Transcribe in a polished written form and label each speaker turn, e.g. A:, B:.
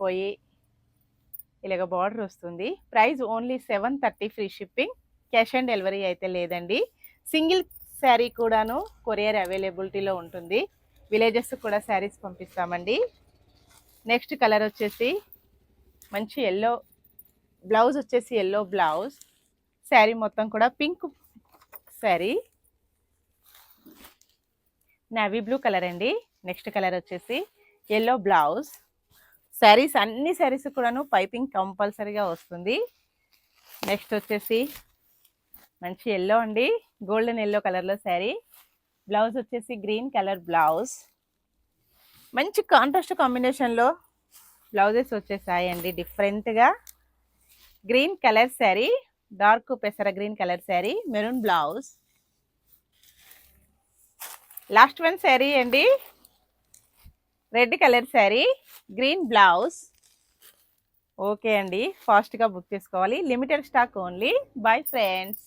A: పోయి ఇలాగ బార్డర్ వస్తుంది. Price only 730, free shipping. Cash on delivery అయితే లేదండి. సింగిల్ శారీ కూడాను కొరియర్ అవైలబిలిటీలో ఉంటుంది. విలేజెస్ కూడా శారీస్ పంపిస్తామండి. నెక్స్ట్ కలర్ వచ్చేసి మంచి ఎల్లో, బ్లౌజ్ వచ్చేసి ఎల్లో బ్లౌజ్, శారీ మొత్తం కూడా pink sari, navy blue colour అండి. నెక్స్ట్ కలర్ వచ్చేసి ఎల్లో బ్లౌజ్. శారీస్ అన్ని శారీస్ కూడాను పైపింగ్ కంపల్సరీగా వస్తుంది. నెక్స్ట్ వచ్చేసి మంచి ఎల్లో అండి, గోల్డెన్ ఎల్లో కలర్లో శారీ, బ్లౌజ్ వచ్చేసి గ్రీన్ కలర్ బ్లౌజ్. మంచి కాంట్రాస్ట్ కాంబినేషన్లో బ్లౌజెస్ వచ్చేసాయండి డిఫరెంట్గా. గ్రీన్ కలర్ శారీ, డార్క్ పెసర green colour sari, maroon blouse. Last one sari అండి, red colour sari, green blouse. Okay అండి, ఫాస్ట్గా బుక్ చేసుకోవాలి. Limited stock only. Bye friends.